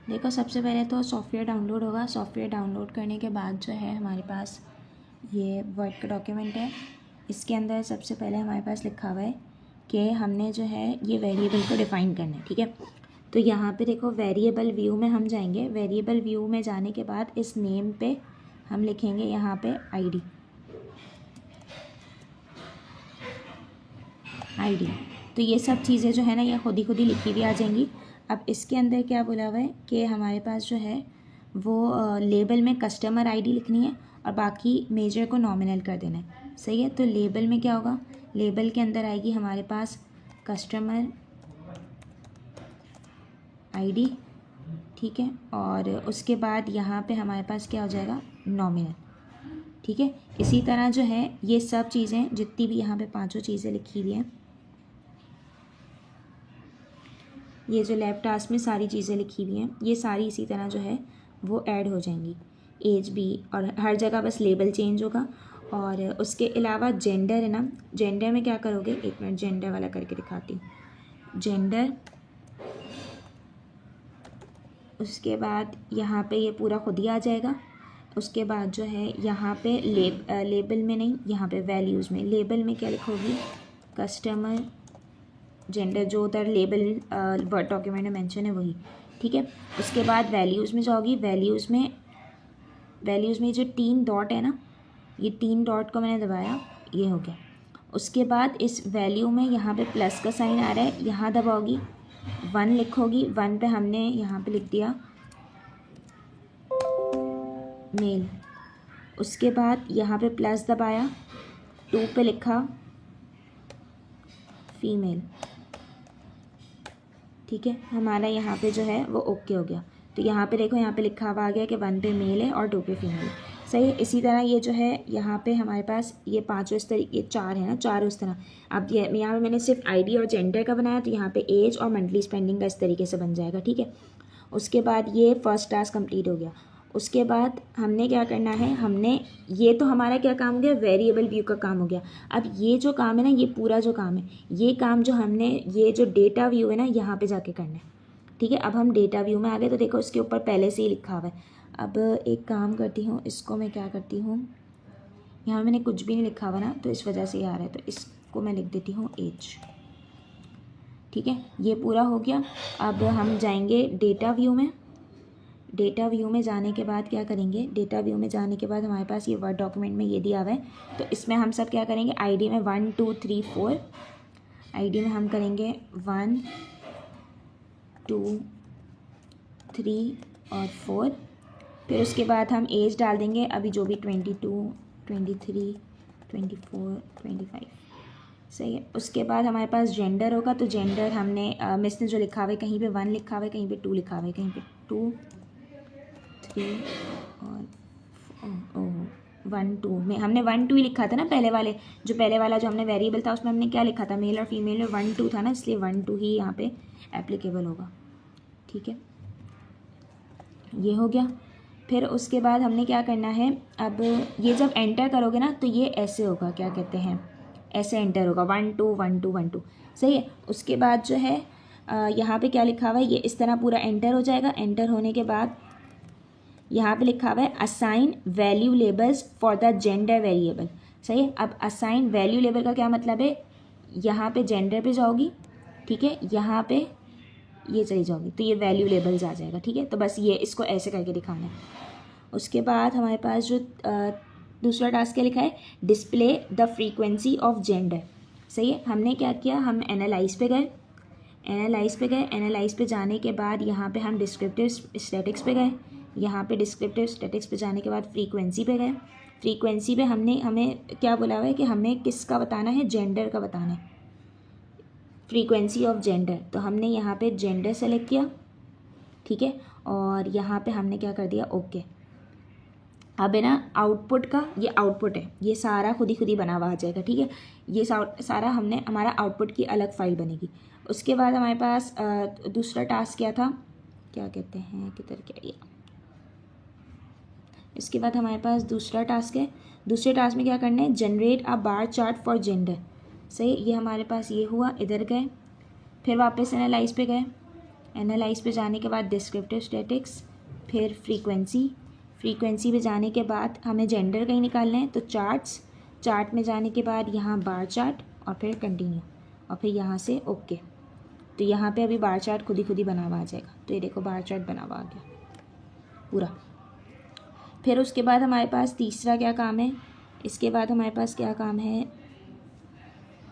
देखो सबसे पहले तो सॉफ्टवेयर डाउनलोड होगा। सॉफ्टवेयर डाउनलोड करने के बाद जो है हमारे पास ये वर्ड का डॉक्यूमेंट है। इसके अंदर सबसे पहले हमारे पास लिखा हुआ है कि हमने जो है ये वेरिएबल को डिफ़ाइन करना है, ठीक है। तो यहाँ पे देखो वेरिएबल व्यू में हम जाएंगे। वेरिएबल व्यू में जाने के बाद इस नेम पे हम लिखेंगे यहाँ पे आईडी। तो ये सब चीज़ें जो है ना ये खुद ही लिखी हुई आ जाएंगी। अब इसके अंदर क्या बोला हुआ है कि हमारे पास जो है वो लेबल में कस्टमर आईडी लिखनी है और बाकी मेजर को नॉमिनल कर देना है, सही है। तो लेबल में क्या होगा, लेबल के अंदर आएगी हमारे पास कस्टमर आईडी, ठीक है। और उसके बाद यहाँ पे हमारे पास क्या हो जाएगा, नॉमिनल, ठीक है। इसी तरह जो है ये सब चीज़ें जितनी भी यहाँ पे पांचों चीज़ें लिखी हुई हैं, ये जो लैब टास्क में सारी चीज़ें लिखी हुई हैं ये सारी इसी तरह जो है वो ऐड हो जाएंगी। एज भी, और हर जगह बस लेबल चेंज होगा। और उसके अलावा जेंडर है ना, जेंडर में क्या करोगे, एक मिनट जेंडर वाला करके दिखाती हूँ। जेंडर, उसके बाद यहाँ पे ये पूरा खुद ही आ जाएगा। उसके बाद जो है यहाँ पे लेबल में नहीं, यहाँ पे वैल्यूज़ में, लेबल में क्या लिखोगी, कस्टमर जेंडर, जो उधर लेबल वर्ड डॉक्यूमेंट में मेंशन है वही, ठीक है। उसके बाद वैल्यूज़ में जाओगी। वैल्यूज़ में जो 3 डॉट है ना, ये 3 डॉट को मैंने दबाया, ये हो गया। उसके बाद इस वैल्यू में यहाँ पे प्लस का साइन आ रहा है, यहाँ दबाओगी, 1 लिखोगी। 1 पे हमने यहाँ पे लिख दिया मेल। उसके बाद यहाँ पे प्लस दबाया, 2 पे लिखा फीमेल, ठीक है। हमारा यहाँ पे जो है वो ओके हो गया। तो यहाँ पे देखो, यहाँ पे लिखा हुआ आ गया कि 1 पे मेल है और 2 पे फीमेल है, सही है। इसी तरह ये जो है यहाँ पे हमारे पास ये पाँचों इस तरीके, 4 है ना, 4 उस तरह। अब ये यहाँ पे मैंने सिर्फ आईडी और जेंडर का बनाया, तो यहाँ पे एज और मंथली स्पेंडिंग का इस तरीके से बन जाएगा, ठीक है। उसके बाद ये फर्स्ट टास्क कंप्लीट हो गया। उसके बाद हमने क्या करना है, हमने ये तो हमारा क्या काम हो गया, वेरिएबल व्यू का काम हो गया। अब ये जो काम है ना, ये पूरा जो काम है, ये काम जो हमने, ये जो डेटा व्यू है ना, यहाँ पे जाके करना है, ठीक है। अब हम डेटा व्यू में आ गए, तो देखो इसके ऊपर पहले से ही लिखा हुआ है। अब एक काम करती हूँ, इसको मैं क्या करती हूँ, यहाँ मैंने कुछ भी नहीं लिखा हुआ ना, तो इस वजह से ये आ रहा है, तो इसको मैं लिख देती हूँ एज, ठीक है। ये पूरा हो गया। अब हम जाएंगे डेटा व्यू में। डेटा व्यू में जाने के बाद क्या करेंगे, डेटा व्यू में जाने के बाद हमारे पास ये वर्ड डॉक्यूमेंट में ये दिया हुआ है, तो इसमें हम सब क्या करेंगे, आईडी में 1 2 3 4, आईडी में हम करेंगे 1 2 3 और 4। फिर उसके बाद हम एज डाल देंगे, अभी जो भी 22 23 24 25, सही है। उसके बाद हमारे पास जेंडर होगा, तो जेंडर हमने मिस ने जो लिखा हुआ है, कहीं पे 1 लिखा हुआ है, कहीं पे 2 लिखा हुआ है, कहीं पे 2 3 और 1 2 में हमने 1 2 ही लिखा था ना, पहले वाला जो हमने वेरिएबल था उसमें हमने क्या लिखा था, मेल और फीमेल में 1 2 था ना, इसलिए 1 2 ही यहाँ पे एप्लीकेबल होगा, ठीक है। ये हो गया। फिर उसके बाद हमने क्या करना है, अब ये जब एंटर करोगे ना, तो ये ऐसे होगा, क्या कहते हैं, ऐसे एंटर होगा, 1 2 1 2 1 2, सही है। उसके बाद जो है यहाँ पे क्या लिखा हुआ है, ये इस तरह पूरा एंटर हो जाएगा। एंटर होने के बाद यहाँ पे लिखा हुआ है assign value labels for the gender variable, सही है। अब असाइन वैल्यू लेबल का क्या मतलब है, यहाँ पे जेंडर पे जाओगी, ठीक है, यहाँ पे ये चली जाओगी, तो ये वैल्यू लेबल्स आ जाएगा, ठीक है। तो बस ये इसको ऐसे करके दिखाना है। उसके बाद हमारे पास जो दूसरा टास्क क्या लिखा है, display the frequency of gender, सही है। हमने क्या किया, हम एनालाइज पे गए, एनालाइज पे जाने के बाद यहाँ पे हम डिस्क्रिप्टिव स्टैटिक्स पे गए, यहाँ पे डिस्क्रिप्टिव स्टैटिक्स पे जाने के बाद फ्रीक्वेंसी पे गए। फ्रीक्वेंसी पे हमें क्या बोला हुआ है कि हमें किसका बताना है, जेंडर का बताना है, फ्रीक्वेंसी ऑफ जेंडर। तो हमने यहाँ पे जेंडर सेलेक्ट किया, ठीक है। और यहाँ पे हमने क्या कर दिया, ओके। अब है ना आउटपुट का, ये आउटपुट है, ये सारा खुद ही बना हुआ आ जाएगा, ठीक है। ये सारा हमारा आउटपुट की अलग फाइल बनेगी। उसके बाद हमारे पास दूसरा टास्क क्या था, क्या कहते हैं, किधर क्या ये, इसके बाद हमारे पास दूसरा टास्क है। दूसरे टास्क में क्या करना है, generate a bar chart for gender, सही। ये हमारे पास ये हुआ, इधर गए, फिर वापस एनालाइज पे गए, एनालाइज पे जाने के बाद डिस्क्रिप्टिव स्टैटिक्स, फिर फ्रीक्वेंसी, फ्रीक्वेंसी पे जाने के बाद हमें जेंडर कहीं निकालना है तो चार्ट्स, चार्ट में जाने के बाद यहाँ बार चार्ट और फिर कंटिन्यू और फिर यहाँ से ओके। तो यहाँ पे अभी बार चार्ट खुद ही बना हुआ आ जाएगा। तो ये देखो बार चार्ट बना हुआ आ गया पूरा। फिर उसके बाद हमारे पास तीसरा क्या काम है, इसके बाद हमारे पास क्या काम है,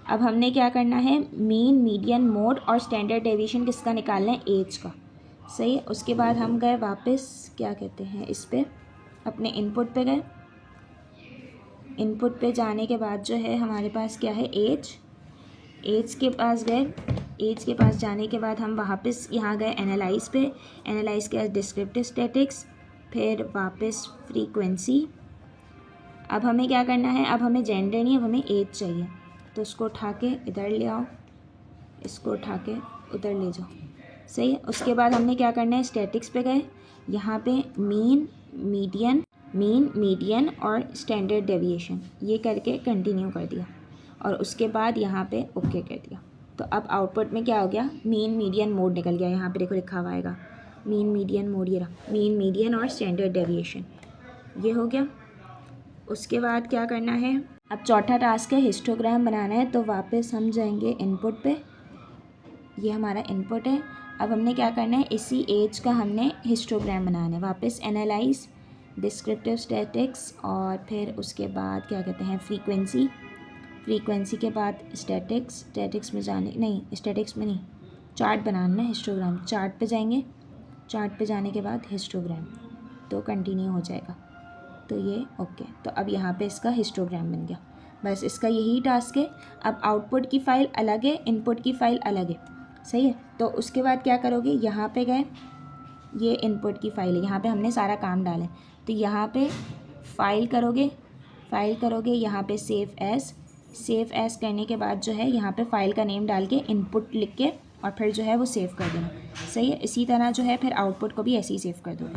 अब हमने क्या करना है, मीन, मीडियन, मोड और स्टैंडर्ड डेविएशन किसका निकालना है, एज का। सही है। उसके बाद हम गए वापस क्या कहते हैं इस पे, अपने इनपुट पे गए। इनपुट पे जाने के बाद जो है हमारे पास क्या है, एज। एज के पास गए, एज के पास जाने के बाद हम वापस यहाँ गए एनालाइज पे, एनालाइज के बाद डिस्क्रिप्टिव स्टैटिक्स, फिर वापस फ्रीक्वेंसी। अब हमें क्या करना है, अब हमें जेंडर नहीं, अब हमें एज चाहिए। तो उसको उठा के इधर ले आओ, इसको उठा के उधर ले जाओ। सही है। उसके बाद हमने क्या करना है, स्टैटिक्स पे गए, यहाँ पे मीन, मीडियन और स्टैंडर्ड डेविएशन ये करके कंटिन्यू कर दिया और उसके बाद यहाँ पे ओके कर दिया। तो अब आउटपुट में क्या हो गया, मीन, मीडियन, मोड निकल गया। यहाँ पे देखो लिखा हुआ आएगा मीन, मीडियन, मोड, ये रहा मीन, मीडियन और स्टैंडर्ड डेविएशन, ये हो गया। उसके बाद क्या करना है, अब चौथा टास्क है हिस्टोग्राम बनाना है। तो वापस हम जाएंगे इनपुट पे, ये हमारा इनपुट है। अब हमने क्या करना है, इसी एज का हमने हिस्टोग्राम बनाना है। वापस एनालाइज, डिस्क्रिप्टिव स्टैटिक्स और फिर उसके बाद क्या कहते हैं फ्रीक्वेंसी, फ्रीक्वेंसी के बाद स्टैटिक्स, स्टैटिक्स में जाने नहीं, स्टैटिक्स में नहीं, चार्ट बनाना है, हिस्टोग्राम। चार्ट पे जाएंगे, चार्ट पे जाने के बाद हिस्टोग्राम, तो कंटिन्यू हो जाएगा। तो ये ओके। तो अब यहाँ पे इसका हिस्टोग्राम बन गया। बस इसका यही टास्क है। अब आउटपुट की फ़ाइल अलग है, इनपुट की फ़ाइल अलग है। सही है। तो उसके बाद क्या करोगे, यहाँ पे गए, ये इनपुट की फ़ाइल है, यहाँ पे हमने सारा काम डाला है। तो यहाँ पे फाइल करोगे, यहाँ पे सेव एज़ करने के बाद जो है यहाँ पे फ़ाइल का नेम डाल के इनपुट लिख के और फिर जो है वो सेव कर देना। सही है। इसी तरह जो है फिर आउटपुट को भी ऐसे ही सेव कर दोगे।